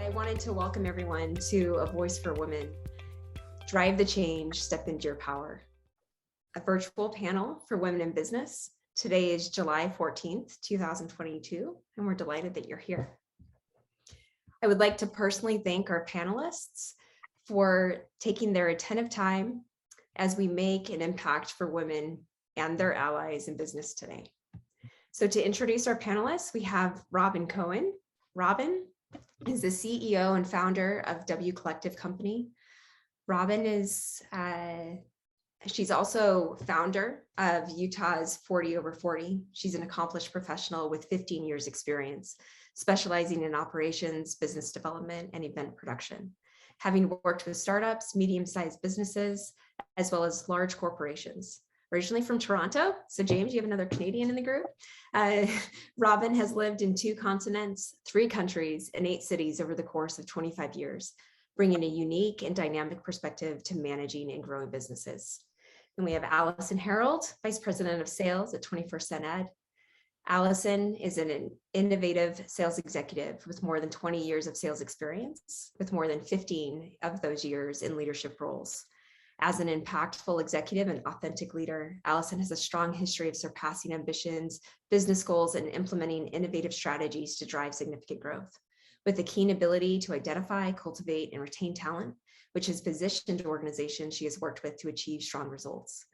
I wanted to welcome everyone to A Voice for Women. Drive the change, step into your power. A virtual panel for women in business. Today is July 14th, 2022, and we're delighted that you're here. I would like to personally thank our panelists for taking their attentive time as we make an impact for women and their allies in business today. So to introduce our panelists, we have Robin Cohen. Robin is the CEO and founder of W Collective Company. Robin is, she's also founder of Utah's 40 over 40. She's an accomplished professional with 15 years experience, specializing in operations, business development, and event production. Having worked with startups, medium-sized businesses, as well as large corporations. Originally from Toronto, so James, you have another Canadian in the group. Robin has lived in 2 continents, 3 countries, and 8 cities over the course of 25 years, bringing a unique and dynamic perspective to managing and growing businesses. And we have Allison Harold, Vice President of Sales at 21st Cent Ed. Allison is an innovative sales executive with more than 20 years of sales experience, with more than 15 of those years in leadership roles. As an impactful executive and authentic leader, Allison has a strong history of surpassing ambitions, business goals, and implementing innovative strategies to drive significant growth. With a keen ability to identify, cultivate, and retain talent, which has positioned organizations she has worked with to achieve strong results.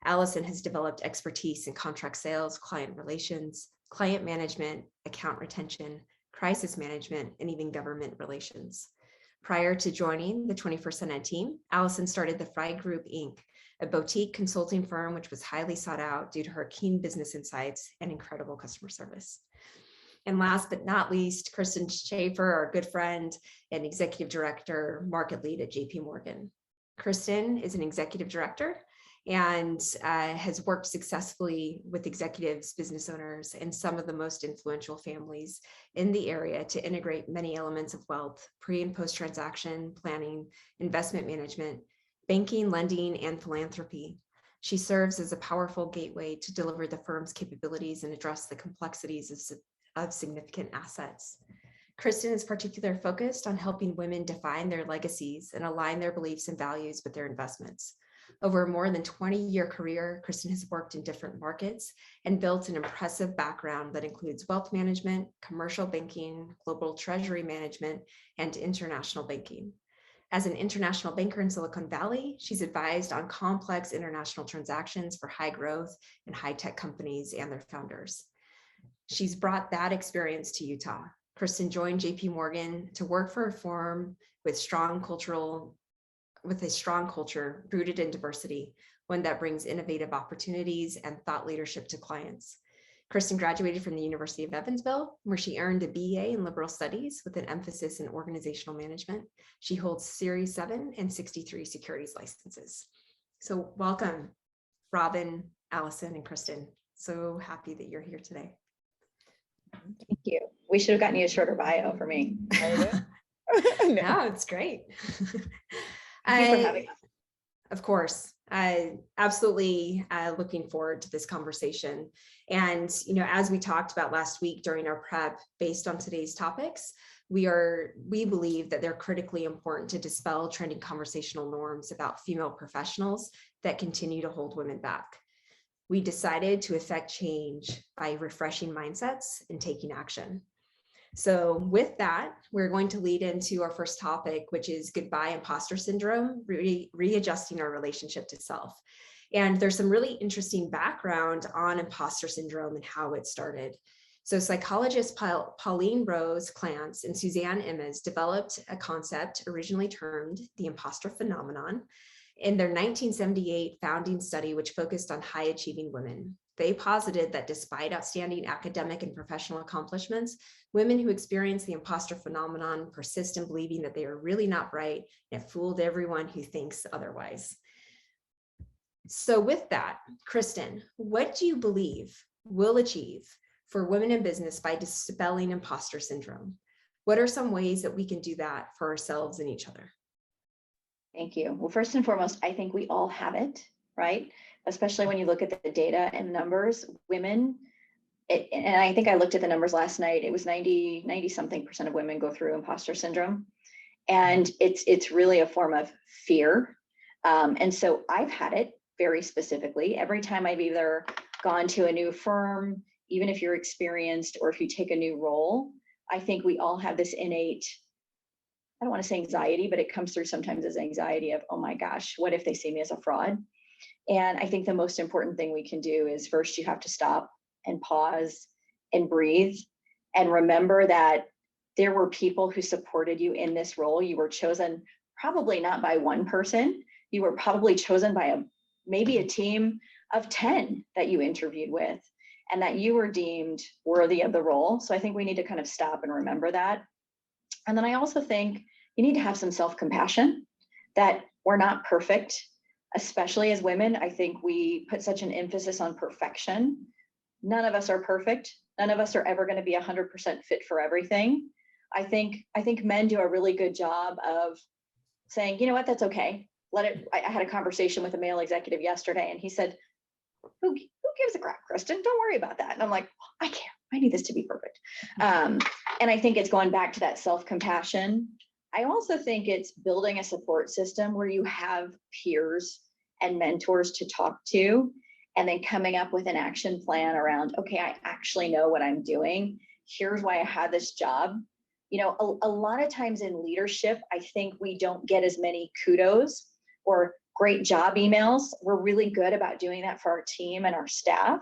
Allison has developed expertise in contract sales, client relations, client management, account retention, crisis management, and even government relations. Prior to joining the 21st Cent Ed team, Allison started the Fry Group, Inc., a boutique consulting firm which was highly sought out due to her keen business insights and incredible customer service. And last but not least, Kristen Schaefer, our good friend and executive director, market lead at JP Morgan. Kristen is an executive director and has worked successfully with executives, business owners, and some of the most influential families in the area to integrate many elements of wealth, pre and post-transaction planning, investment management, banking, lending, and philanthropy. She serves as a powerful gateway to deliver the firm's capabilities and address the complexities of significant assets. Kristen is particularly focused on helping women define their legacies and align their beliefs and values with their investments. Over a more than 20-year career, Kristen has worked in different markets and built an impressive background that includes wealth management, commercial banking, global treasury management, and international banking. As an international banker in Silicon Valley, she's advised on complex international transactions for high growth and high-tech companies and their founders. She's brought that experience to Utah. Kristen joined JP Morgan to work for a firm with a strong culture rooted in diversity, one that brings innovative opportunities and thought leadership to clients. Kristen graduated from the University of Evansville, where she earned a BA in liberal studies with an emphasis in organizational management. She holds Series 7 and 63 securities licenses. So welcome, Robin, Allison, and Kristen. So happy that you're here today. Thank you. We should have gotten you a shorter bio for me. No, it's great. Thank you for having us. Of course, absolutely looking forward to this conversation. And, as we talked about last week during our prep, based on today's topics, we believe that they're critically important to dispel trending conversational norms about female professionals that continue to hold women back. We decided to effect change by refreshing mindsets and taking action. So with that, we're going to lead into our first topic, which is goodbye imposter syndrome, readjusting our relationship to self. And there's some really interesting background on imposter syndrome and how it started. So psychologists Pauline Rose Clance and Suzanne Imes developed a concept originally termed the imposter phenomenon in their 1978 founding study, which focused on high achieving women. They posited that despite outstanding academic and professional accomplishments, women who experience the imposter phenomenon persist in believing that they are really not bright and have fooled everyone who thinks otherwise. So with that, Kristen, what do you believe we'll achieve for women in business by dispelling imposter syndrome? What are some ways that we can do that for ourselves and each other? Thank you. Well, first and foremost, I think we all have it, right? Especially when you look at the data and numbers, women and I think I looked at the numbers last night, it was 90 something percent of women go through imposter syndrome. And it's really a form of fear. And so I've had it very specifically. Every time I've either gone to a new firm, even if you're experienced or if you take a new role, I think we all have this innate, I don't want to say anxiety, but it comes through sometimes as anxiety of, oh my gosh, what if they see me as a fraud? And I think the most important thing we can do is first you have to stop and pause and breathe and remember that there were people who supported you in this role. You were chosen probably not by one person. You were probably chosen by maybe a team of 10 that you interviewed with, and that you were deemed worthy of the role. So I think we need to kind of stop and remember that. And then I also think you need to have some self-compassion, that we're not perfect, especially as women. I think we put such an emphasis on perfection. None of us are perfect. None of us are ever going to be 100% fit for everything. I think men do a really good job of saying, you know what, that's okay. Let it. I had a conversation with a male executive yesterday, and he said, who gives a crap, Kristen? Don't worry about that. And I'm like, I can't. I need this to be perfect. And I think it's going back to that self-compassion. I also think it's building a support system where you have peers and mentors to talk to, and then coming up with an action plan around, okay, I actually know what I'm doing. Here's why I had this job. You know, a lot of times in leadership, I think we don't get as many kudos or great job emails. We're really good about doing that for our team and our staff.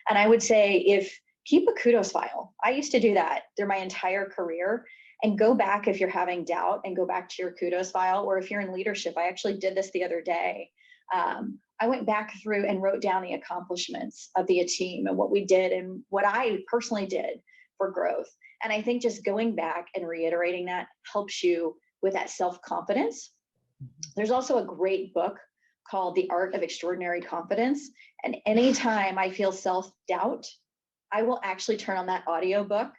And I would say keep a kudos file. I used to do that through my entire career, and go back if you're having doubt and go back to your kudos file. Or if you're in leadership, I actually did this the other day. I went back through and wrote down the accomplishments of the team and what we did and what I personally did for growth. And I think just going back and reiterating that helps you with that self-confidence. There's also a great book called The Art of Extraordinary Confidence. And anytime I feel self-doubt, I will actually turn on that audiobook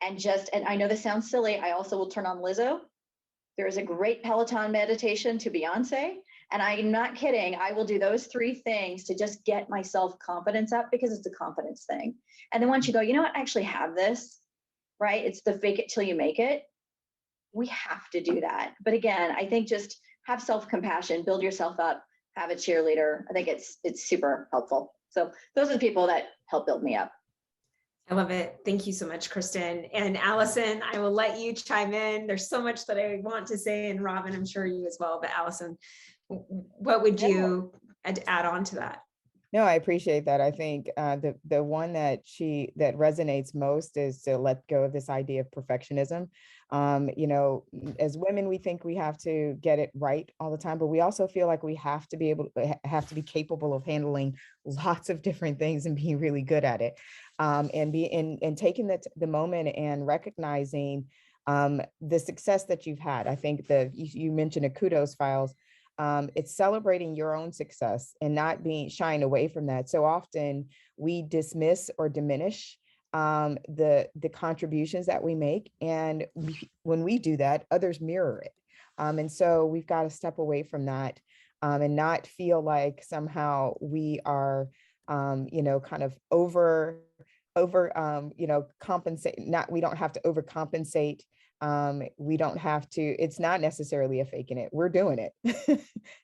and I know this sounds silly, I also will turn on Lizzo. There is a great Peloton meditation to Beyonce. And I'm not kidding. I will do those 3 things to just get my self-confidence up, because it's a confidence thing. And then once you go, you know what, I actually have this, right? It's the fake it till you make it. We have to do that. But again, I think just have self-compassion, build yourself up, have a cheerleader. I think it's super helpful. So those are the people that help build me up. I love it. Thank you so much, Kristen. And Allison, I will let you chime in. There's so much that I want to say, and Robin, I'm sure you as well. But Allison, what would you add on to that? No, I appreciate that. I think the one that resonates most is to let go of this idea of perfectionism. You know, as women, we think we have to get it right all the time, but we also feel like we have to be capable of handling lots of different things and being really good at it. And taking the moment and recognizing the success that you've had. I think you mentioned a kudos files. It's celebrating your own success and not shying away from that. So often we dismiss or diminish the contributions that we make. And when we do that, others mirror it. And so we've got to step away from that and not feel like somehow we are, kind of compensate. We don't have to overcompensate. We don't have to, it's not necessarily a faking it. We're doing it.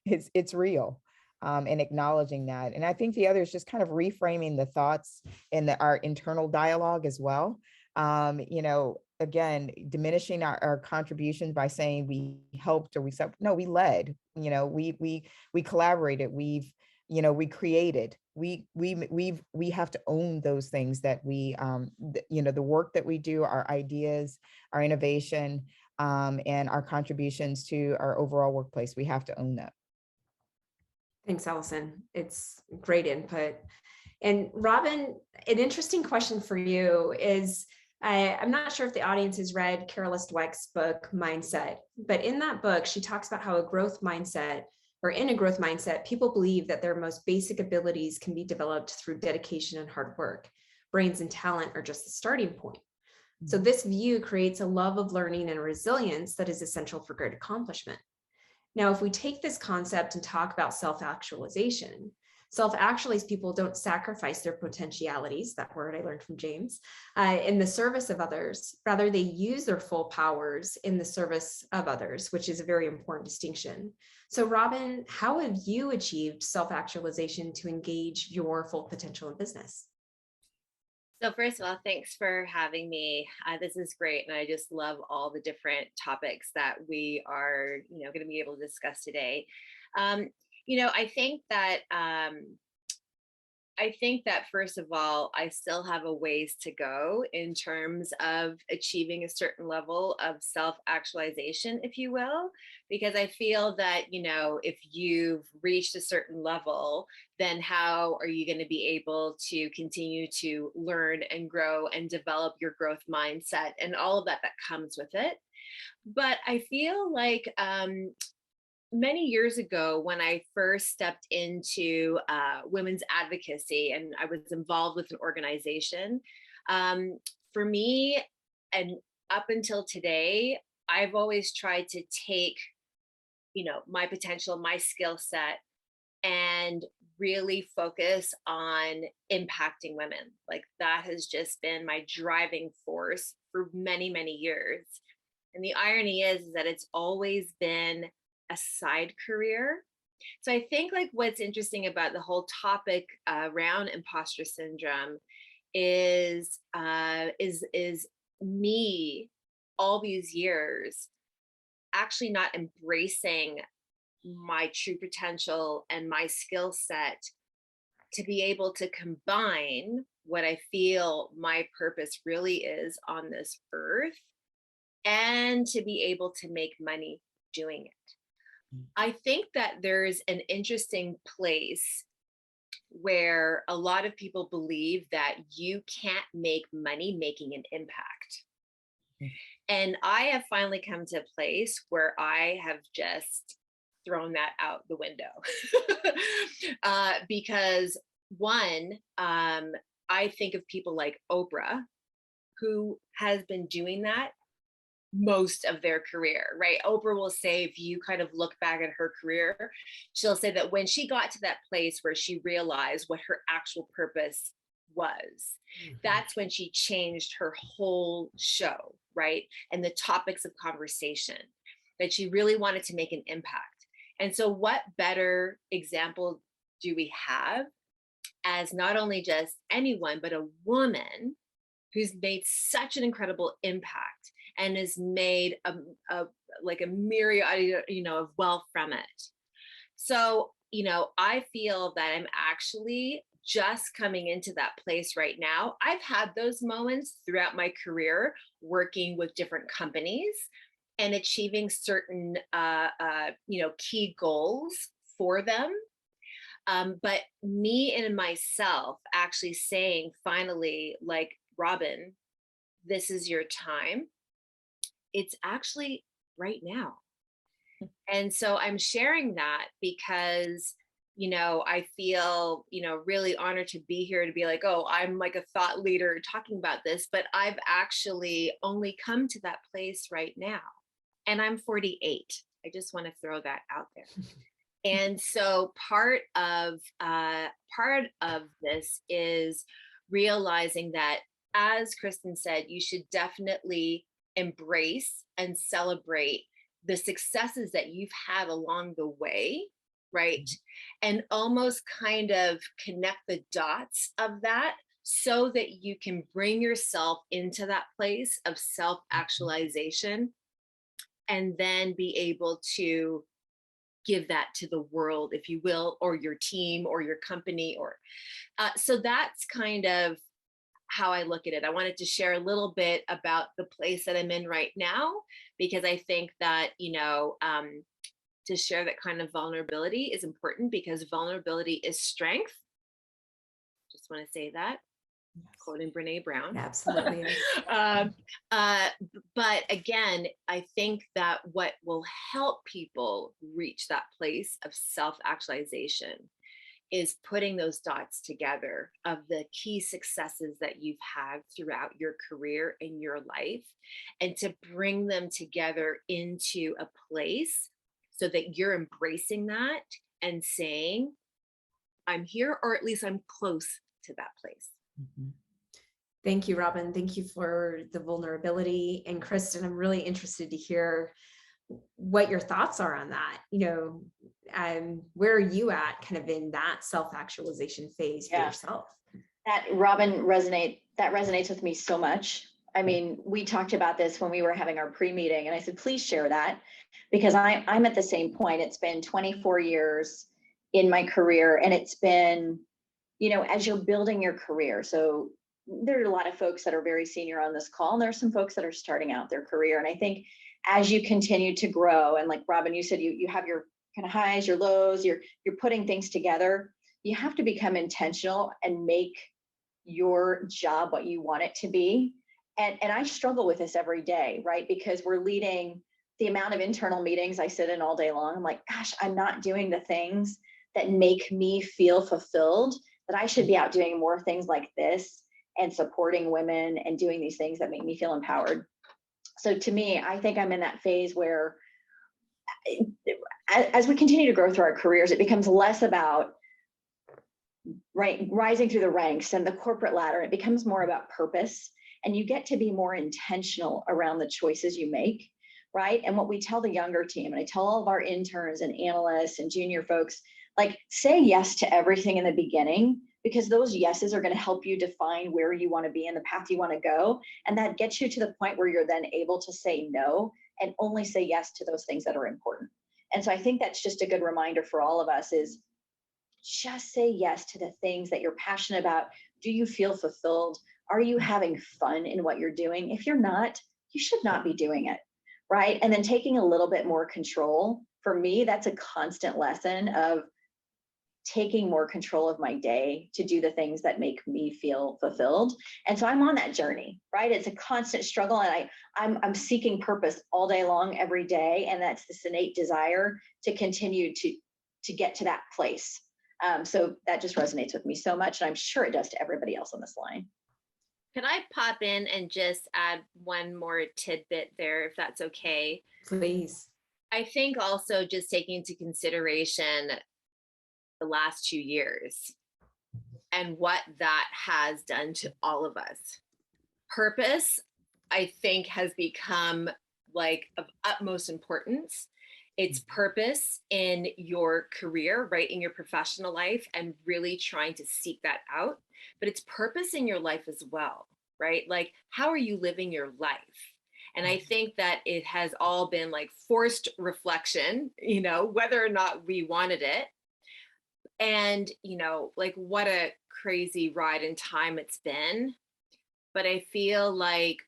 It's real. And acknowledging that. And I think the other is just kind of reframing the thoughts in our internal dialogue as well. Again, diminishing our contributions by saying we helped or we led, we collaborated, we created, we have to own those things that the work that we do, our ideas, our innovation, and our contributions to our overall workplace. We have to own that. Thanks, Allison. It's great input. And Robin, an interesting question for you is, I'm not sure if the audience has read Carol Dweck's book, Mindset, but in that book, she talks about how in a growth mindset, people believe that their most basic abilities can be developed through dedication and hard work. Brains and talent are just the starting point. So this view creates a love of learning and resilience that is essential for great accomplishment. Now, if we take this concept and talk about self-actualization, Self-actualized people don't sacrifice their potentialities, that word I learned from James, in the service of others. Rather, they use their full powers in the service of others, which is a very important distinction. So Robin, how have you achieved self-actualization to engage your full potential in business? So first of all, thanks for having me. This is great, and I just love all the different topics that we are, going to be able to discuss today. Um, I think that first of all, I still have a ways to go in terms of achieving a certain level of self-actualization, if you will, because I feel that, if you've reached a certain level, then how are you going to be able to continue to learn and grow and develop your growth mindset and all of that comes with it? But I feel like many years ago, when I first stepped into women's advocacy and I was involved with an organization, for me, and up until today, I've always tried to take, my potential, my skill set, and really focus on impacting women. Like that has just been my driving force for many, many years. And the irony is that it's always been a side career. So I think like what's interesting about the whole topic around imposter syndrome is me all these years actually not embracing my true potential and my skill set to be able to combine what I feel my purpose really is on this earth and to be able to make money doing it. I think that there's an interesting place where a lot of people believe that you can't make money making an impact. And I have finally come to a place where I have just thrown that out the window. Because one, I think of people like Oprah, who has been doing that most of their career, right? Oprah will say, if you kind of look back at her career, she'll say that when she got to that place where she realized what her actual purpose was, that's when she changed her whole show, right? And the topics of conversation, that she really wanted to make an impact. And so what better example do we have as not only just anyone, but a woman who's made such an incredible impact and has made like a myriad, of wealth from it. So, I feel that I'm actually just coming into that place right now. I've had those moments throughout my career working with different companies and achieving certain, key goals for them. But me and myself actually saying finally, like, Robin, this is your time. It's actually right now. And so I'm sharing that because, I feel, really honored to be here to be like, oh, I'm like a thought leader talking about this, but I've actually only come to that place right now. And I'm 48. I just want to throw that out there. And so part of this is realizing that, as Kristen said, you should definitely embrace and celebrate the successes that you've had along the way, right? And almost kind of connect the dots of that so that you can bring yourself into that place of self-actualization and then be able to give that to the world, if you will, or your team or your company, or so that's kind of how I look at it. I wanted to share a little bit about the place that I'm in right now, because I think that, to share that kind of vulnerability is important, because vulnerability is strength. Just want to say that. Yes. Quoting Brene Brown. Absolutely. But again, I think that what will help people reach that place of self-actualization is putting those dots together of the key successes that you've had throughout your career and your life, and to bring them together into a place so that you're embracing that and saying, I'm here, or at least I'm close to that place. Mhm. Thank you, Robin. Thank you for the vulnerability. And Kristen, I'm really interested to hear what your thoughts are on that. Where are you at kind of in that self-actualization phase for yourself? That resonates with me so much. I mean, we talked about this when we were having our pre-meeting, and I said, please share that, because I'm at the same point. It's been 24 years in my career, and it's been, as you're building your career. So there are a lot of folks that are very senior on this call, and there are some folks that are starting out their career. And I think as you continue to grow, and like Robin, you said, you have your kind of highs, your lows, you're putting things together. You have to become intentional and make your job what you want it to be. And I struggle with this every day, right? Because we're leading the amount of internal meetings I sit in all day long. I'm like, gosh, I'm not doing the things that make me feel fulfilled, that I should be out doing more things like this and supporting women and doing these things that make me feel empowered. So to me, I think I'm in that phase where as we continue to grow through our careers, it becomes less about rising through the ranks and the corporate ladder. It becomes more about purpose, and you get to be more intentional around the choices you make, right? And what we tell the younger team, and I tell all of our interns and analysts and junior folks, like, say yes to everything in the beginning, because those yeses are going to help you define where you want to be and the path you want to go. And that gets you to the point where you're then able to say no and only say yes to those things that are important. And so I think that's just a good reminder for all of us, is just say yes to the things that you're passionate about. Do you feel fulfilled? Are you having fun in what you're doing? If you're not, you should not be doing it, right? And then taking a little bit more control. For me, that's a constant lesson of taking more control of my day to do the things that make me feel fulfilled. And so I'm on that journey, right? It's a constant struggle, and I'm seeking purpose all day long, every day. And that's this innate desire to continue to get to that place. So that just resonates with me so much, and I'm sure it does to everybody else on this line. Could I pop in and just add one more tidbit there, if that's okay? Please. I think also just taking into consideration the last 2 years and what that has done to all of us. Purpose, I think, has become like of utmost importance. It's purpose in your career, right, in your professional life, and really trying to seek that out. But it's purpose in your life as well, right? Like, how are you living your life? And I think that it has all been like forced reflection, whether or not we wanted it. And, like, what a crazy ride in time it's been. But I feel like,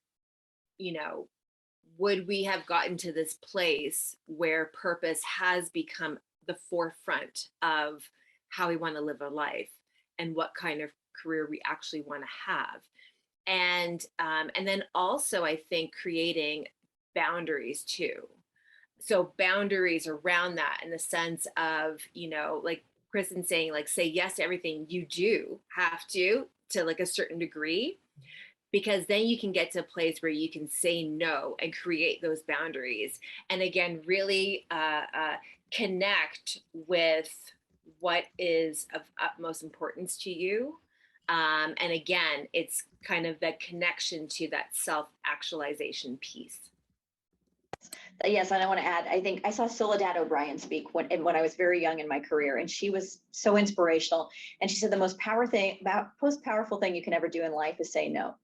would we have gotten to this place where purpose has become the forefront of how we want to live our life and what kind of career we actually want to have? And then also, I think, creating boundaries too. So boundaries around that, in the sense of, like Kristen saying, like, say yes to everything. You do have to like a certain degree, because then you can get to a place where you can say no and create those boundaries. And again, really connect with what is of utmost importance to you. And again, it's kind of that connection to that self-actualization piece. Yes, and I want to add, I think I saw Soledad O'Brien speak when I was very young in my career, and she was so inspirational. And she said the most powerful thing you can ever do in life is say no.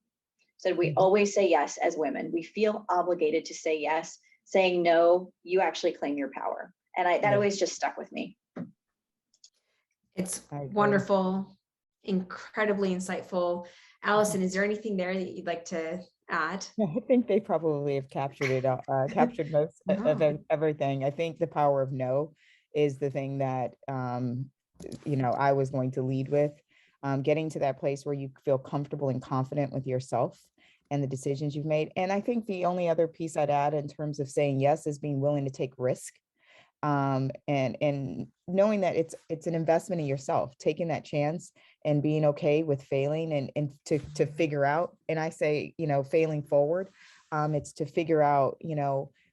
So we always say yes as women. We feel obligated to say yes. Saying no, you actually claim your power. And that always just stuck with me. It's wonderful, incredibly insightful. Allison, is there anything there that you'd like to add? I think they probably have captured it, captured most of everything. I think the power of no is the thing that, I was going to lead with. Getting to that place where you feel comfortable and confident with yourself and the decisions you've made. And I think the only other piece I'd add in terms of saying yes is being willing to take risk. And knowing that it's an investment in yourself, taking that chance and being okay with failing and to figure out, and I say, failing forward, it's to figure out,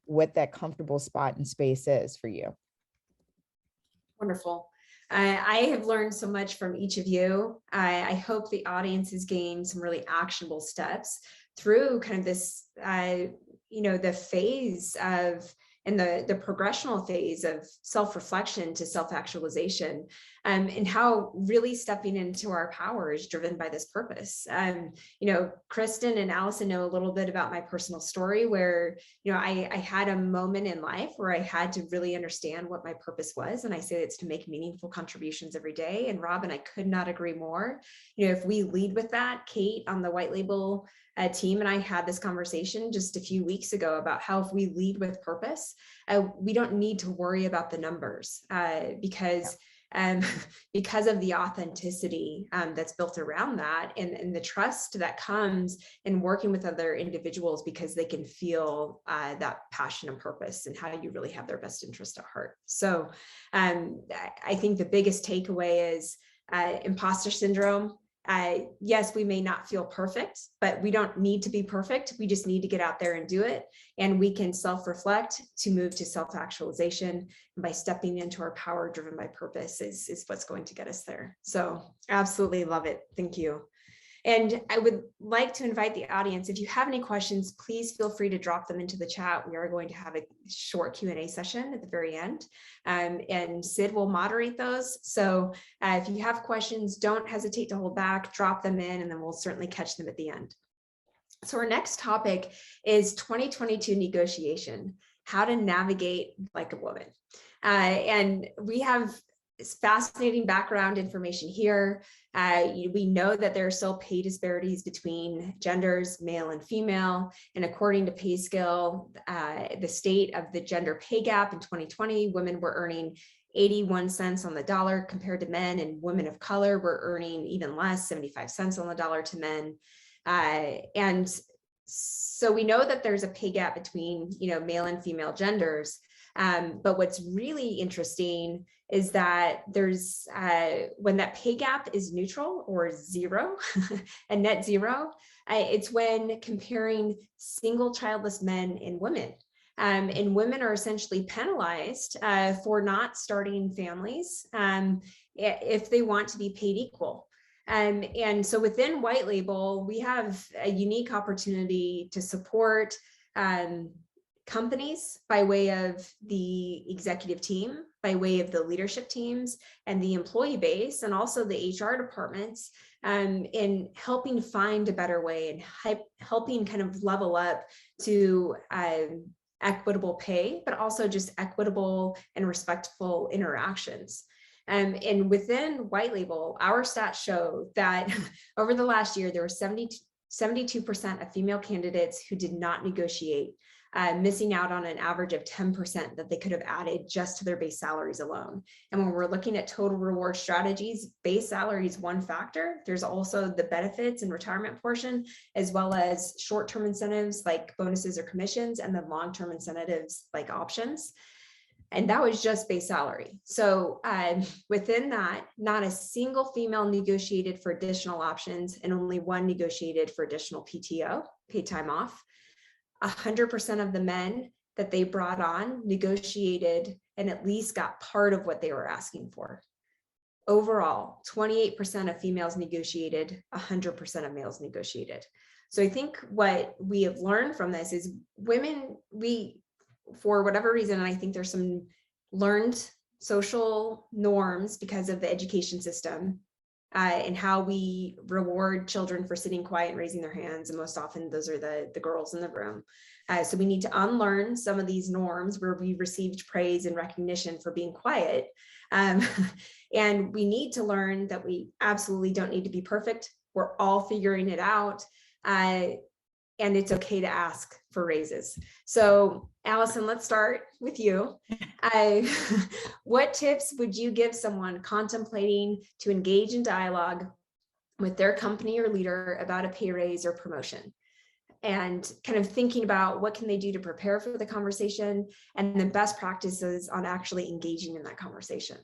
what that comfortable spot and space is for you. Wonderful. I have learned so much from each of you. I hope the audience has gained some really actionable steps through kind of this, the phase of, and the progressional phase of self-reflection to self-actualization, and how really stepping into our power is driven by this purpose. Kristen and Allison know a little bit about my personal story where, I had a moment in life where I had to really understand what my purpose was. And I say it's to make meaningful contributions every day. And Robin, I could not agree more. If we lead with that, Kate on the White Label team and I had this conversation just a few weeks ago about how if we lead with purpose, we don't need to worry about the numbers because of the authenticity that's built around that, and the trust that comes in working with other individuals because they can feel that passion and purpose and how you really have their best interest at heart. So I think the biggest takeaway is imposter syndrome. Yes, we may not feel perfect, but we don't need to be perfect. We just need to get out there and do it. And we can self-reflect to move to self-actualization. And by stepping into our power driven by purpose is what's going to get us there. So absolutely love it. Thank you. And I would like to invite the audience, if you have any questions, please feel free to drop them into the chat. We are going to have a short Q&A session at the very end, and Sid will moderate those. So if you have questions, don't hesitate to hold back, drop them in, and then we'll certainly catch them at the end. So our next topic is 2022 negotiation, how to navigate like a woman. And we have fascinating background information here. We know that there are still pay disparities between genders, male and female. And according to Pay Scale, the state of the gender pay gap in 2020, women were earning 81 cents on the dollar compared to men, and women of color were earning even less, 75 cents on the dollar to men. And so we know that there's a pay gap between, male and female genders. But what's really interesting is that there's when that pay gap is neutral or zero, and net zero, it's when comparing single childless men and women. And women are essentially penalized for not starting families if they want to be paid equal. And so within White Label, we have a unique opportunity to support companies by way of the executive team, by way of the leadership teams and the employee base, and also the HR departments, in helping find a better way and helping kind of level up to equitable pay, but also just equitable and respectful interactions. And within White Label, our stats show that over the last year, there were 72% of female candidates who did not negotiate, missing out on an average of 10% that they could have added just to their base salaries alone. And when we're looking at total reward strategies, base salary is one factor. There's also the benefits and retirement portion, as well as short-term incentives like bonuses or commissions, and then long-term incentives like options. And that was just base salary. So within that, not a single female negotiated for additional options, and only one negotiated for additional PTO, paid time off. 100% of the men that they brought on negotiated and at least got part of what they were asking for. Overall, 28% of females negotiated, 100% of males negotiated. So I think what we have learned from this is women, for whatever reason, and I think there's some learned social norms because of the education system, and how we reward children for sitting quiet and raising their hands. And most often those are the girls in the room. So we need to unlearn some of these norms where we received praise and recognition for being quiet. And we need to learn that we absolutely don't need to be perfect. We're all figuring it out. And it's okay to ask for raises. So Allison, let's start with you. What tips would you give someone contemplating to engage in dialogue with their company or leader about a pay raise or promotion? And kind of thinking about what can they do to prepare for the conversation, and then best practices on actually engaging in that conversation.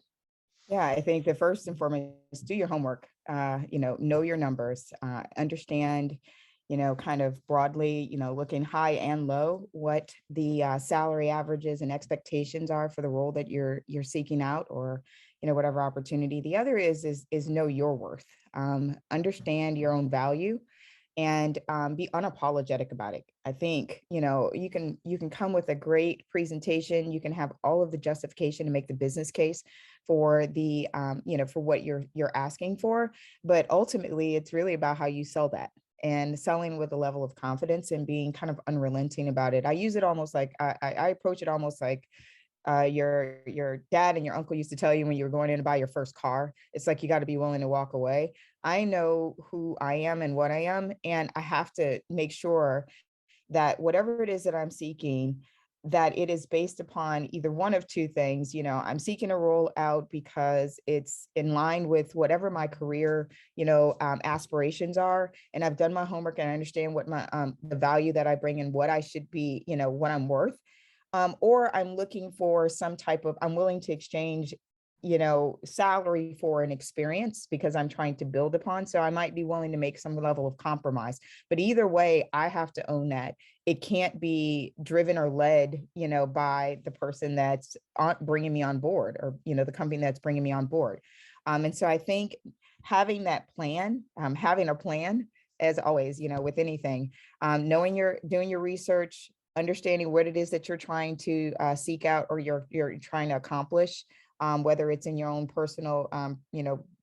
Yeah, I think the first and foremost, do your homework, know your numbers, understand, kind of broadly, looking high and low, what the salary averages and expectations are for the role that you're seeking out, or, whatever opportunity. The other is know your worth, understand your own value, and be unapologetic about it. I think, you can come with a great presentation, you can have all of the justification to make the business case for the, for what you're asking for, but ultimately it's really about how you sell that, and selling with a level of confidence and being kind of unrelenting about it. I use it almost like, I approach it almost like your dad and your uncle used to tell you when you were going in to buy your first car. It's like, you got to be willing to walk away. I know who I am and what I am, and I have to make sure that whatever it is that I'm seeking, that it is based upon either one of two things. I'm seeking a role out because it's in line with whatever my career, aspirations are, and I've done my homework and I understand what my the value that I bring and what I should be, what I'm worth. Or I'm looking for some type of, I'm willing to exchange, salary for an experience because I'm trying to build upon. So I might be willing to make some level of compromise, but either way, I have to own that. It can't be driven or led, by the person that's bringing me on board, or, the company that's bringing me on board. And so I think having that plan, having a plan, as always, with anything, doing your research, understanding what it is that you're trying to seek out, or you're trying to accomplish, whether it's in your own personal,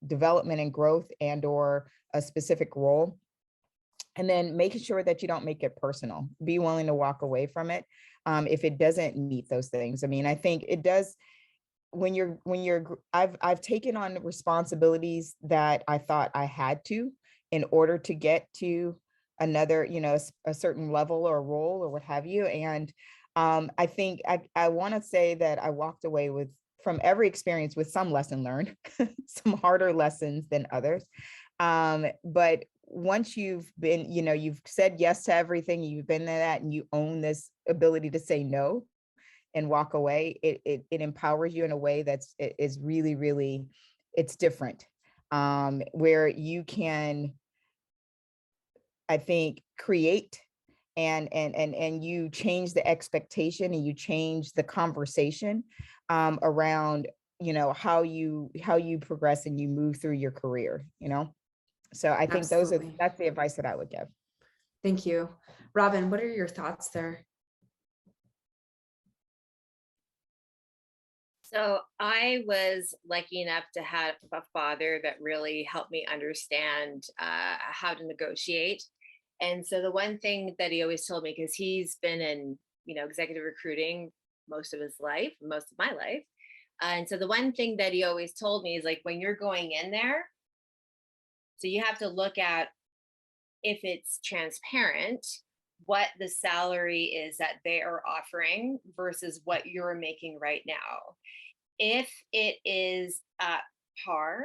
development and growth, and or a specific role. And then making sure that you don't make it personal. Be willing to walk away from it if it doesn't meet those things. I mean, I think it does. I've taken on responsibilities that I thought I had to in order to get to another, a certain level or role or what have you. And I think I want to say that I walked away from every experience with some lesson learned, some harder lessons than others. But once you've been, you've said yes to everything, you've been in that, and you own this ability to say no and walk away, it empowers you in a way is really, really, it's different. Where you can, I think, create and you change the expectation, and you change the conversation around, how you progress and you move through your career. So I think Absolutely. that's the advice that I would give. Thank you. Robin, what are your thoughts there? So I was lucky enough to have a father that really helped me understand how to negotiate. And so the one thing that he always told me, because he's been in, executive recruiting most of his life, most of my life. And so the one thing that he always told me is, like, when you're going in there, so you have to look at, if it's transparent, what the salary is that they are offering versus what you're making right now. If it is at par,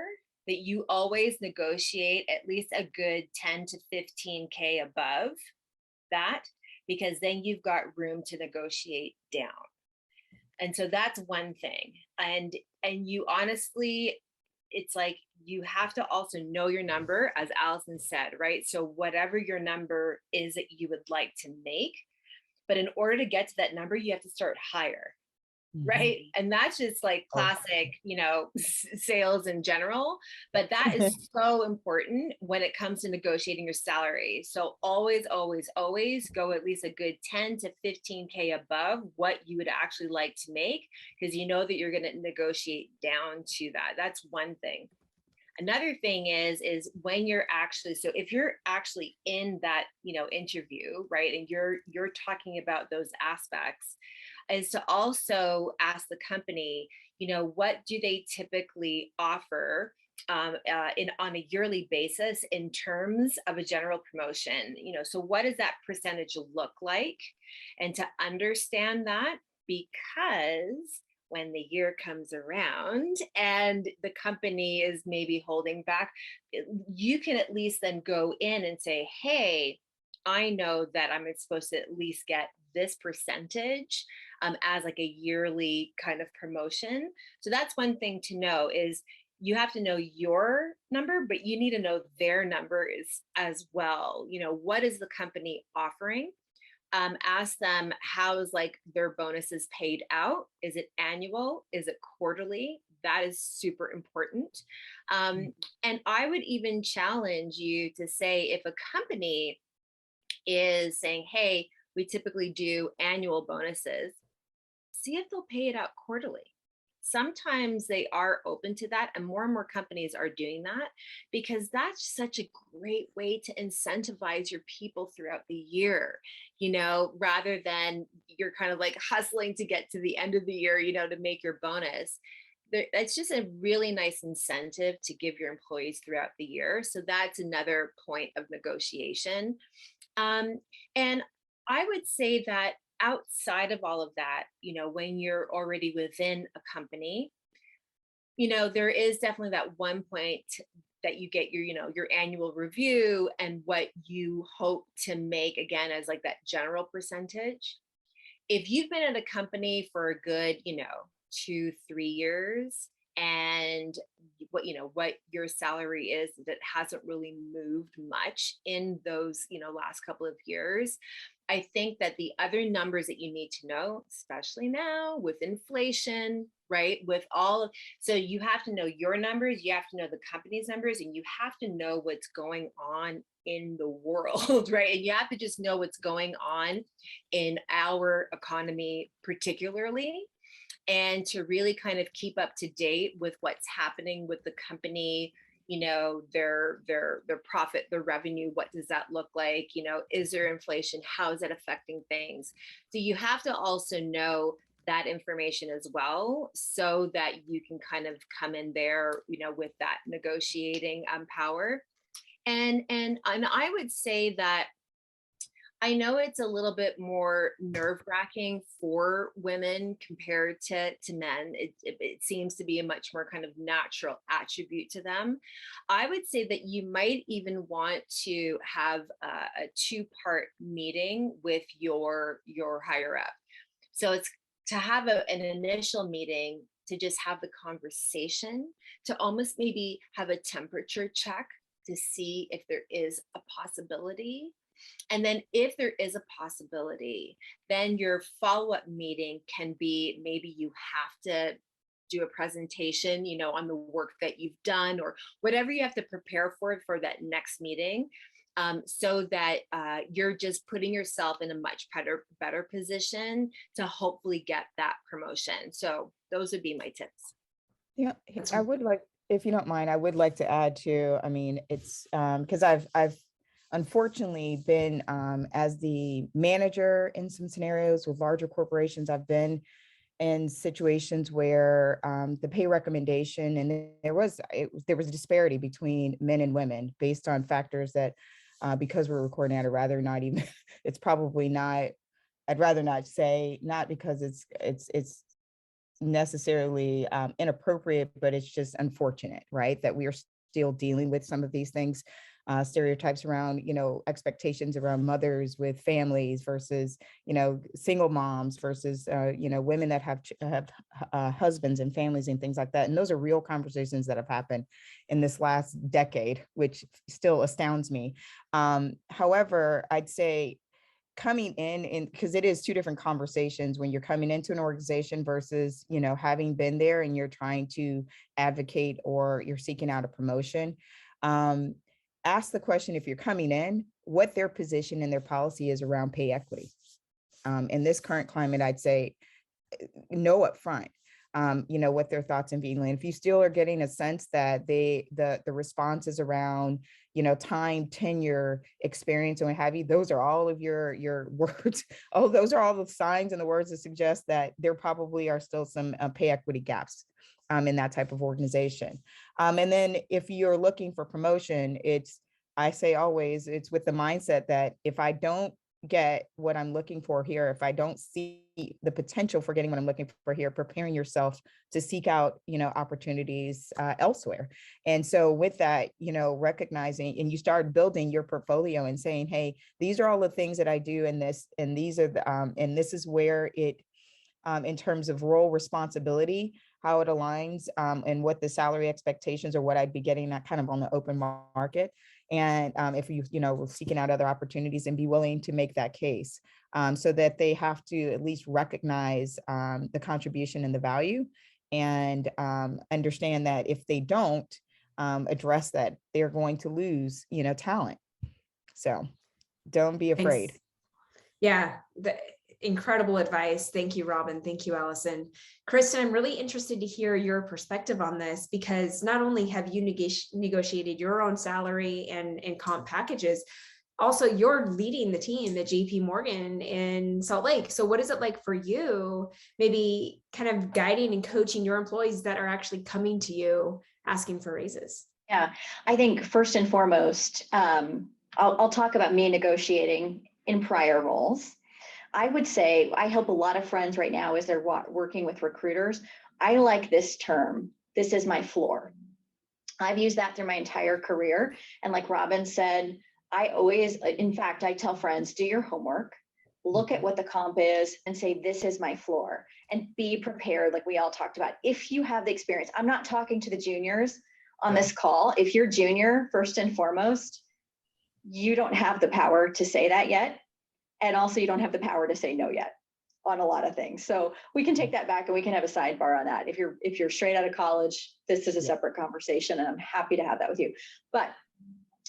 that you always negotiate at least a good 10 to 15K above that, because then you've got room to negotiate down. And so that's one thing. And you honestly, it's like, you have to also know your number, as Allison said, right? So whatever your number is that you would like to make, but in order to get to that number, you have to start higher. Right. And that's just like classic, sales in general. But that is so important when it comes to negotiating your salary. So always, always, always go at least a good 10 to 15K above what you would actually like to make, because you know that you're going to negotiate down to that. That's one thing. Another thing is when you're actually, so if you're actually in that, interview, right, and you're talking about those aspects, is to also ask the company, what do they typically offer on a yearly basis in terms of a general promotion? So what does that percentage look like? And to understand that, because when the year comes around and the company is maybe holding back, you can at least then go in and say, hey, I know that I'm supposed to at least get this percentage as like a yearly kind of promotion. So that's one thing to know, is you have to know your number, but you need to know their number as well. What is the company offering? Ask them, how is like their bonuses paid out? Is it annual? Is it quarterly? that is super important. And I would even challenge you to say, if a company is saying, hey, we typically do annual bonuses, see if they'll pay it out quarterly. Sometimes they are open to that, and more companies are doing that, because that's such a great way to incentivize your people throughout the year, rather than you're kind of like hustling to get to the end of the year, to make your bonus. It's just a really nice incentive to give your employees throughout the year. So that's another point of negotiation. And I would say that outside of all of that, when you're already within a company, there is definitely that one point that you get your annual review, and what you hope to make, again, as like that general percentage. If you've been at a company for a good, 2-3 years, and what your salary is, that hasn't really moved much in those, last couple of years, I think that the other numbers that you need to know, especially now with inflation, right? So you have to know your numbers, you have to know the company's numbers, and you have to know what's going on in the world, right? And you have to just know what's going on in our economy, particularly, and to really kind of keep up to date with what's happening with the company, their profit, their revenue, what does that look like? Is there inflation? How is that affecting things? So you have to also know that information as well, so that you can kind of come in there, with that negotiating power. And I would say that I know it's a little bit more nerve-wracking for women compared to men. It seems to be a much more kind of natural attribute to them. I would say that you might even want to have a two-part meeting with your higher up. So it's to have an initial meeting, to just have the conversation, to almost maybe have a temperature check to see if there is a possibility. And then if there is a possibility, then your follow-up meeting can be, maybe you have to do a presentation, on the work that you've done, or whatever you have to prepare for that next meeting, so that you're just putting yourself in a much better position to hopefully get that promotion. So those would be my tips. Yeah, I would like, if you don't mind, I would like to add to, it's because I've unfortunately been, as the manager in some scenarios with larger corporations, I've been in situations where the pay recommendation, and there was a disparity between men and women based on factors that, because we're recording, I'd rather not even, it's probably not, I'd rather not say, not because it's necessarily inappropriate, but it's just unfortunate, right? That we are still dealing with some of these things, stereotypes around, expectations around mothers with families versus, single moms versus, women that have husbands and families and things like that. And those are real conversations that have happened in this last decade, which still astounds me. However, I'd say coming in, because it is two different conversations when you're coming into an organization versus, having been there and you're trying to advocate or you're seeking out a promotion. Ask the question, if you're coming in, what their position and their policy is around pay equity. In this current climate, I'd say know up front, what their thoughts and feelings. If you still are getting a sense that the responses around, time, tenure, experience, and what have you, those are all of your words. Oh, those are all the signs and the words that suggest that there probably are still some pay equity gaps in that type of organization. And then if you're looking for promotion, I say always, it's with the mindset that if I don't get what I'm looking for here, if I don't see the potential for getting what I'm looking for here, preparing yourself to seek out, opportunities elsewhere. And so with that, recognizing, and you start building your portfolio and saying, hey, these are all the things that I do in this, and these are the, and this is where it, in terms of role responsibility, how it aligns, and what the salary expectations or what I'd be getting that kind of on the open market. And if you, seeking out other opportunities, and be willing to make that case, so that they have to at least recognize the contribution and the value, and understand that if they don't address that, they're going to lose, talent. So don't be afraid. Thanks. Yeah, incredible advice. Thank you, Robin. Thank you, Allison. Kristen, I'm really interested to hear your perspective on this, because not only have you negotiated your own salary and comp packages, also you're leading the team at JP Morgan in Salt Lake. So what is it like for you, maybe kind of guiding and coaching your employees that are actually coming to you asking for raises? Yeah, I think first and foremost, I'll talk about me negotiating in prior roles. I would say I help a lot of friends right now as they're working with recruiters. I like this term. This is my floor. I've used that through my entire career. And like Robin said, I always, in fact, I tell friends, do your homework, look at what the comp is and say, this is my floor, and be prepared. Like we all talked about, if you have the experience. I'm not talking to the juniors on this call. If you're junior, first and foremost, you don't have the power to say that yet. And also you don't have the power to say no yet on a lot of things. So we can take that back and we can have a sidebar on that. If you're straight out of college, this is a separate conversation, and I'm happy to have that with you. But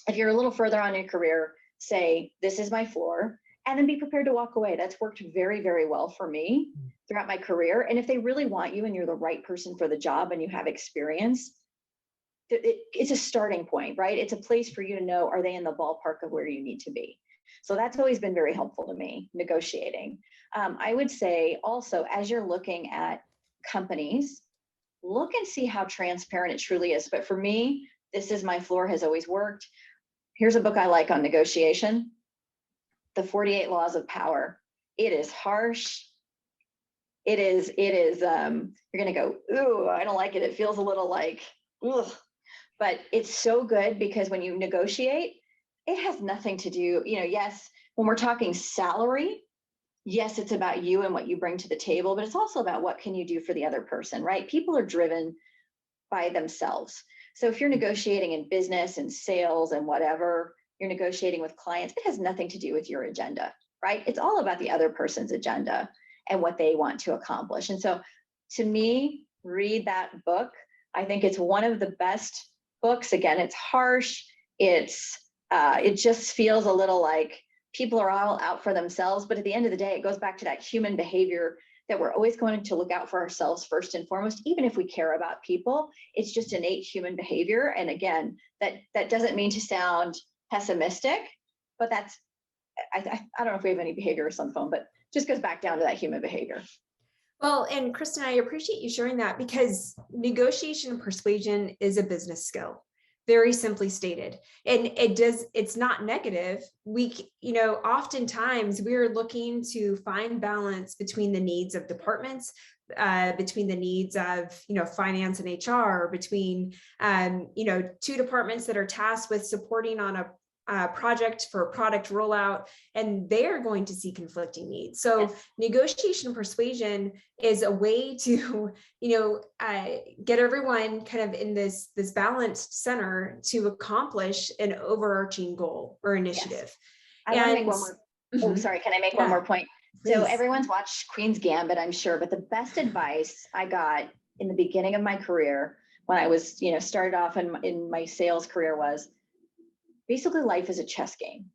if you're a little further on in your career, say, this is my floor, and then be prepared to walk away. That's worked very, very well for me throughout my career. And if they really want you and you're the right person for the job and you have experience, it's a starting point, right? It's a place for you to know, are they in the ballpark of where you need to be? So that's always been very helpful to me, negotiating. I would say also, as you're looking at companies, look and see how transparent it truly is. But for me, this is my floor has always worked. Here's a book I like on negotiation, The 48 Laws of Power. It is harsh. It is, you're gonna go, ooh, I don't like it. It feels a little like, ugh. But it's so good, because when you negotiate, it has nothing to do, yes, when we're talking salary, yes, it's about you and what you bring to the table, but it's also about what can you do for the other person, right? People are driven by themselves. So if you're negotiating in business and sales and whatever, you're negotiating with clients, it has nothing to do with your agenda, right? It's all about the other person's agenda and what they want to accomplish. And so to me, read that book. I think it's one of the best books. Again, it's harsh. It just feels a little like people are all out for themselves. But at the end of the day, it goes back to that human behavior that we're always going to look out for ourselves first and foremost, even if we care about people. It's just innate human behavior. And again, that doesn't mean to sound pessimistic, but that's, I don't know if we have any behaviorists on the phone, but just goes back down to that human behavior. Well, and Kristen, I appreciate you sharing that, because negotiation and persuasion is a business skill, very simply stated. And it's not negative. Oftentimes we're looking to find balance between the needs of departments, between the needs of, finance and HR, between, two departments that are tasked with supporting on a project for a product rollout, and they're going to see conflicting needs. So yes, negotiation and persuasion is a way to, get everyone kind of in this balanced center to accomplish an overarching goal or initiative. Yes. I want to make one more. Oh, sorry. Can I make one more point? Please. So everyone's watched Queen's Gambit, I'm sure, but the best advice I got in the beginning of my career, when I was, started off in my sales career, was basically life is a chess game,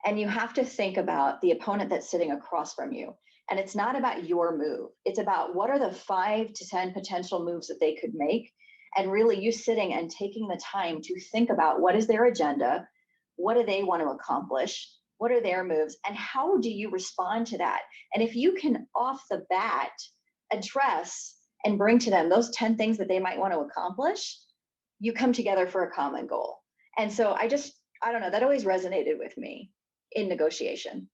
and you have to think about the opponent that's sitting across from you. And it's not about your move. It's about what are the 5 to 10 potential moves that they could make. And really you sitting and taking the time to think about what is their agenda, what do they want to accomplish, what are their moves, and how do you respond to that? And if you can off the bat address and bring to them those 10 things that they might want to accomplish, you come together for a common goal. And so I don't know, that always resonated with me in negotiation.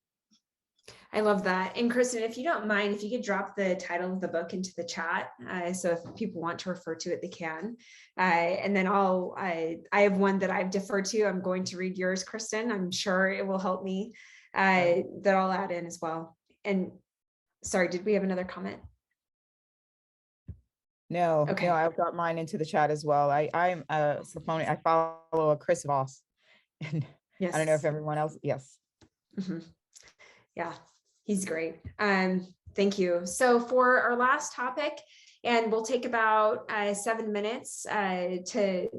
I love that. And Kristen, if you don't mind, if you could drop the title of the book into the chat, so if people want to refer to it, they can. And then I have one that I've deferred to. I'm going to read yours, Kristen. I'm sure it will help me, that I'll add in as well. And sorry, did we have another comment? No, okay. No, I've got mine into the chat as well. I'm a proponent. I follow a Chris Voss. And yes. I don't know if everyone else, yes. Mm-hmm. Yeah, he's great. Thank you. So for our last topic, And we'll take about 7 minutes to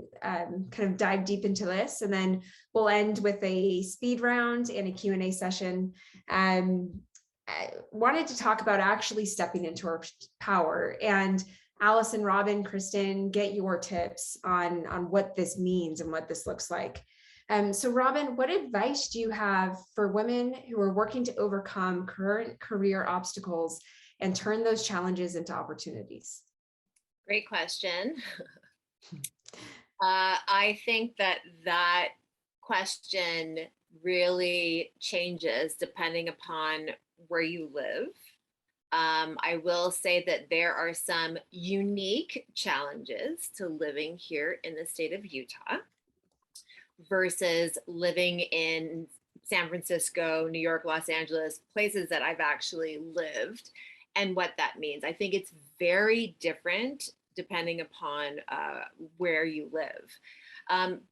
kind of dive deep into this. And then we'll end with a speed round and a Q&A session. I wanted to talk about actually stepping into our power. And Allison, Robin, Kristen, get your tips on what this means and what this looks like. So Robin, what advice do you have for women who are working to overcome current career obstacles and turn those challenges into opportunities? Great question. I think that question really changes depending upon where you live. I will say that there are some unique challenges to living here in the state of Utah versus living in San Francisco, New York, Los Angeles, places that I've actually lived, and what that means. I think it's very different depending upon where you live.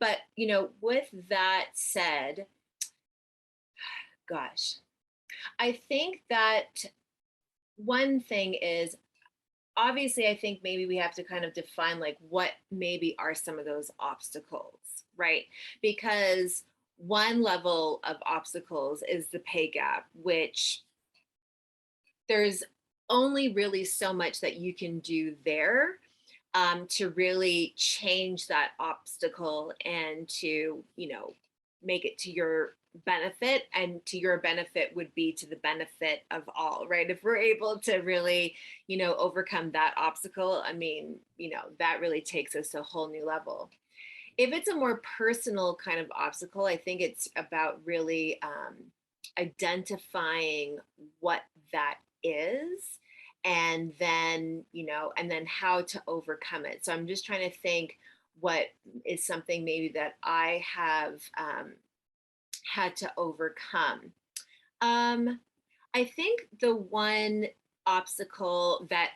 But, with that said, gosh, I think that one thing is, obviously, I think maybe we have to kind of define like what maybe are some of those obstacles, right? Because one level of obstacles is the pay gap, which there's only really so much that you can do there to really change that obstacle and to, make it to your benefit, and to your benefit would be to the benefit of all, right? If we're able to really, overcome that obstacle, I mean, that really takes us to a whole new level. If it's a more personal kind of obstacle, I think it's about really identifying what that is, and then, and then how to overcome it. So I'm just trying to think what is something maybe that I have had to overcome. I think the one obstacle that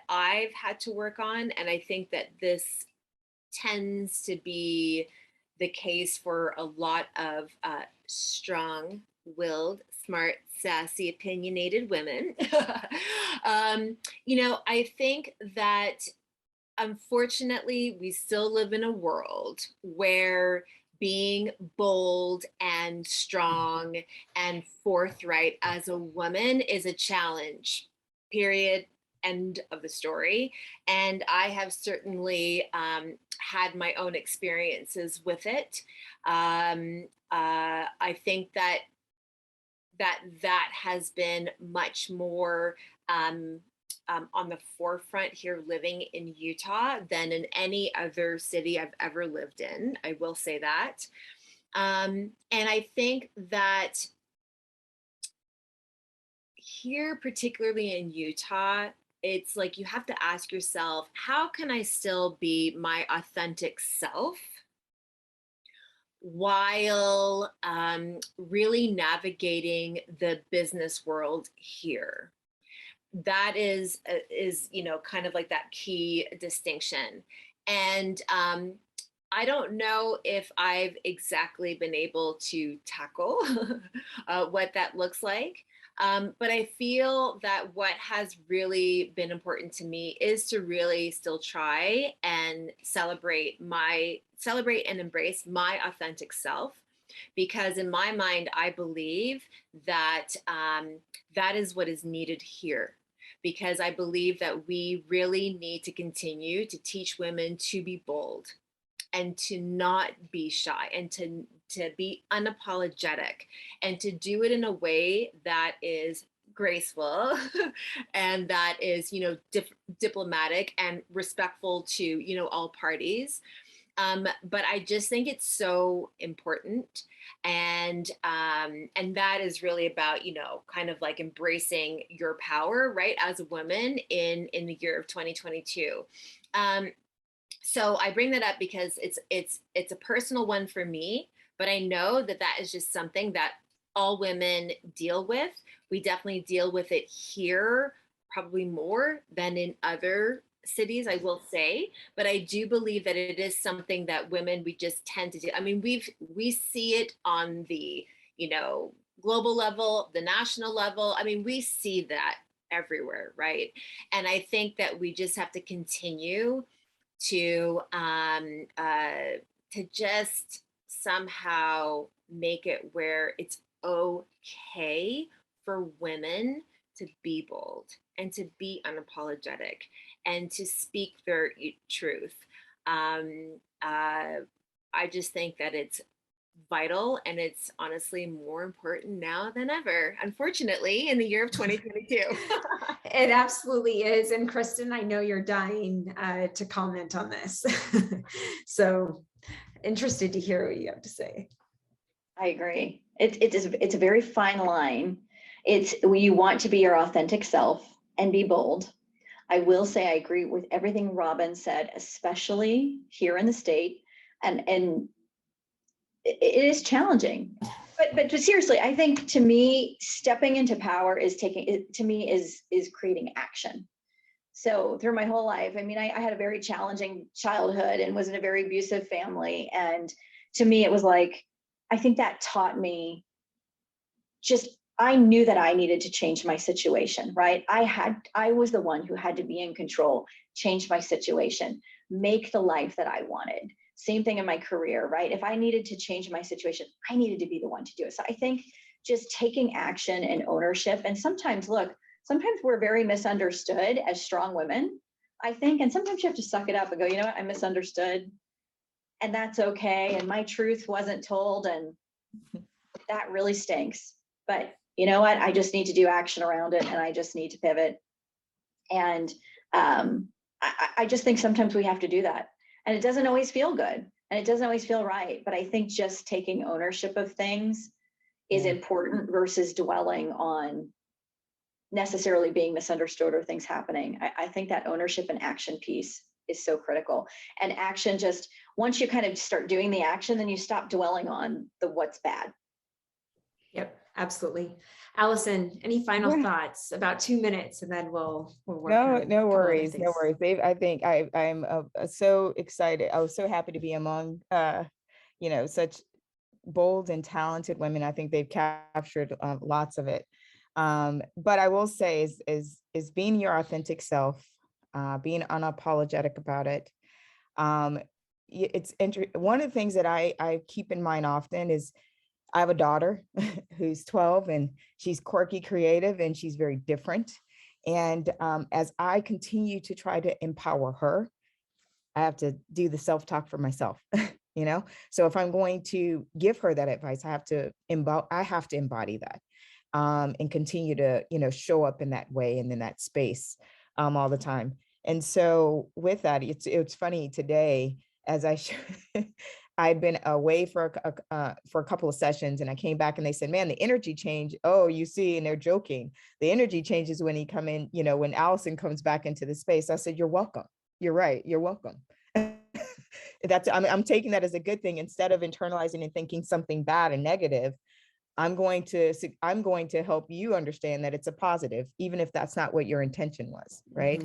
I've had to work on, and I think that this tends to be the case for a lot of strong-willed, smart, sassy, opinionated women. I think that unfortunately we still live in a world where being bold and strong and forthright as a woman is a challenge, period, end of the story. And I have certainly had my own experiences with it. I think that has been much more on the forefront here living in Utah than in any other city I've ever lived in. I will say that. And I think that here, particularly in Utah, it's like you have to ask yourself, how can I still be my authentic self while really navigating the business world here? That is kind of like that key distinction. And I don't know if I've exactly been able to tackle what that looks like. But I feel that what has really been important to me is to really still try and celebrate and embrace my authentic self. Because in my mind, I believe that that is what is needed here. Because I believe that we really need to continue to teach women to be bold and to not be shy, and to be unapologetic, and to do it in a way that is graceful and that is, diplomatic and respectful to, all parties. But I just think it's so important. And that is really about, kind of like embracing your power, right, as a woman in the year of 2022. So I bring that up because it's a personal one for me, but I know that is just something that all women deal with. We definitely deal with it here, probably more than in other cities, I will say, but I do believe that it is something that women, we just tend to do. I mean, we see it on the, global level, the national level. I mean, we see that everywhere, right? And I think that we just have to continue to just somehow make it where it's okay for women to be bold and to be unapologetic and to speak their truth. I just think that it's vital, and it's honestly more important now than ever, unfortunately, in the year of 2022. It absolutely is. And Kristen, I know you're dying to comment on this. So interested to hear what you have to say. I agree. It's a very fine line. It's, you want to be your authentic self and be bold. I will say I agree with everything Robin said, especially here in the state. And it is challenging. But seriously, I think, to me, stepping into power is creating action. So through my whole life, I mean, I had a very challenging childhood and was in a very abusive family. And to me, it was like, I think that taught me I knew that I needed to change my situation, right? I was the one who had to be in control, change my situation, make the life that I wanted. Same thing in my career, right? If I needed to change my situation, I needed to be the one to do it. So I think just taking action and ownership, and sometimes we're very misunderstood as strong women, I think, and sometimes you have to suck it up and go, you know what, I'm misunderstood, and that's okay. And my truth wasn't told, and that really stinks. But you know what? I just need to do action around it, and I just need to pivot. And I just think sometimes we have to do that. And it doesn't always feel good, and it doesn't always feel right. But I think just taking ownership of things is important versus dwelling on necessarily being misunderstood or things happening. I think that ownership and action piece is so critical. And action, just once you kind of start doing the action, then you stop dwelling on the what's bad. Yep, absolutely. Allison, any final thoughts? About 2 minutes, and then we'll work on no worries, things. no worries, Dave. I think I'm so excited. I was so happy to be among such bold and talented women. I think they've captured lots of it. But I will say is being your authentic self, being unapologetic about it. It's one of the things that I keep in mind often is I have a daughter who's 12, and she's quirky, creative, and she's very different. And as I continue to try to empower her, I have to do the self-talk for myself, So if I'm going to give her that advice, I have to embody that, and continue to, show up in that way and in that space all the time. And so with that, it's funny today, as I'd been away for a couple of sessions, and I came back and they said, man, the energy change. Oh, you see, and they're joking. The energy changes when you come in, when Allison comes back into the space. I said, you're welcome. You're right. You're welcome. I'm taking that as a good thing. Instead of internalizing and thinking something bad and negative, I'm going to help you understand that it's a positive, even if that's not what your intention was. Right.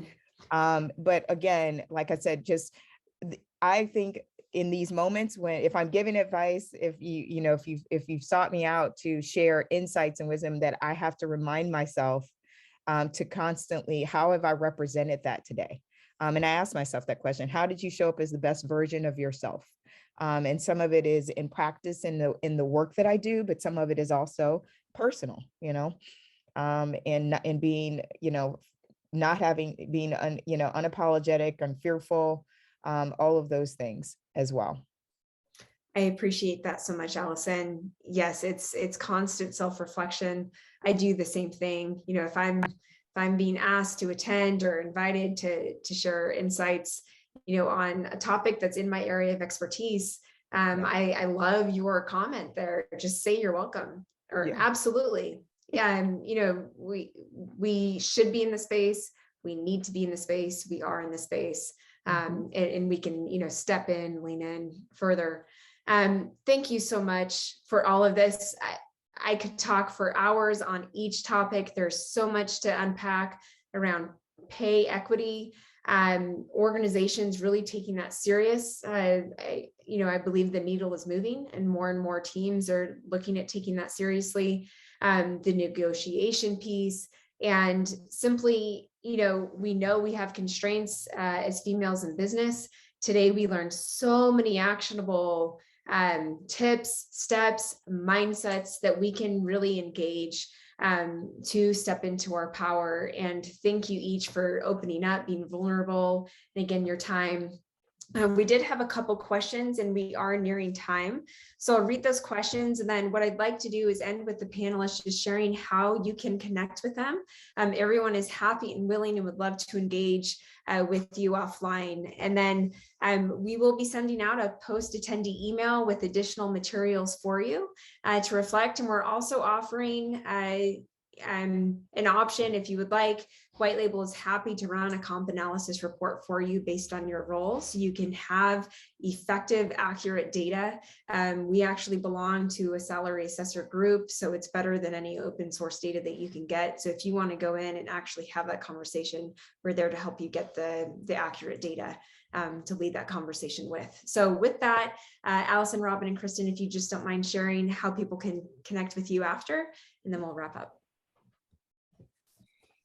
Mm-hmm. But again, like I said, I think in these moments if I'm giving advice, if you've sought me out to share insights and wisdom, that I have to remind myself to constantly, how have I represented that today? And I asked myself that question: how did you show up as the best version of yourself? And some of it is in practice in the work that I do, but some of it is also personal, and being, being unapologetic and fearful, all of those things as well. I appreciate that so much, Allison. Yes, it's constant self-reflection. I do the same thing. If I'm being asked to attend or invited to share insights, on a topic that's in my area of expertise, I love your comment there. Just say you're welcome, or absolutely. Yeah. We should be in the space. We need to be in the space. We are in the space. And we can, step in, lean in further. Thank you so much for all of this. I could talk for hours on each topic. There's so much to unpack around pay equity, organizations really taking that serious. I believe the needle is moving, and more teams are looking at taking that seriously. The negotiation piece, And simply, we know we have constraints as females in business. Today, we learned so many actionable tips, steps, mindsets that we can really engage to step into our power. And thank you each for opening up, being vulnerable, and again, your time. We did have a couple questions and we are nearing time. So I'll read those questions. And then what I'd like to do is end with the panelists just sharing how you can connect with them. Everyone is happy and willing and would love to engage with you offline. And then we will be sending out a post-attendee email with additional materials for you to reflect. And we're also offering an option if you would like. White Label is happy to run a comp analysis report for you based on your role, so you can have effective, accurate data. We actually belong to a salary assessor group, so it's better than any open source data that you can get. So if you want to go in and actually have that conversation, we're there to help you get the accurate data to lead that conversation with. So with that, Allison, Robin, and Kristen, if you just don't mind sharing how people can connect with you after, and then we'll wrap up.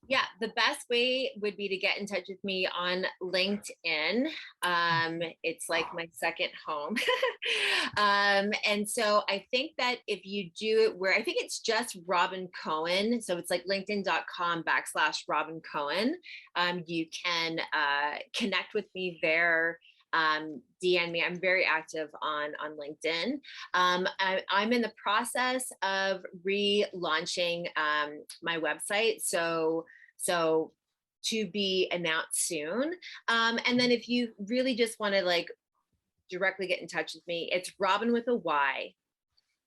Yeah, the best way would be to get in touch with me on LinkedIn. It's like my second home. And so I think that if you do it where I think it's just Robin Cohen. So it's like linkedin.com/Robin Cohen. You can connect with me there. DM me. I'm very active on LinkedIn. I'm in the process of relaunching my website. So to be announced soon. And then if you really just want to like directly get in touch with me, it's Robin with a Y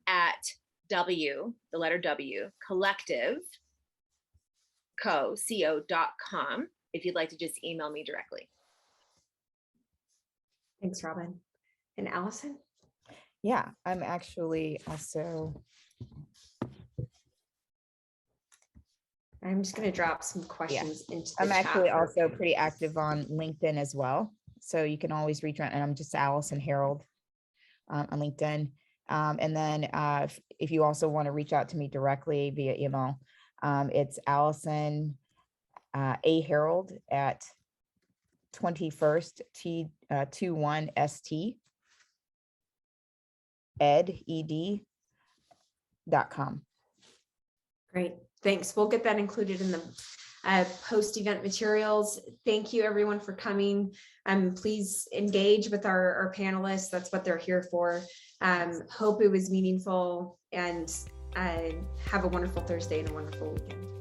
at W, the letter W, collective co.com if you'd like to just email me directly. Thanks, Robin. And Allison? Yeah, I'm actually also. I'm just going to drop some questions into the I'm chat. actually also pretty active on LinkedIn as well. So you can always reach out, and I'm just Allison Harold on LinkedIn. And then if you also want to reach out to me directly via email, it's Allison A. Harold at 21st T21 ST ed.com. Great. Thanks. We'll get that included in the post-event materials. Thank you everyone for coming. Please engage with our panelists. That's what they're here for. Hope it was meaningful, and have a wonderful Thursday and a wonderful weekend.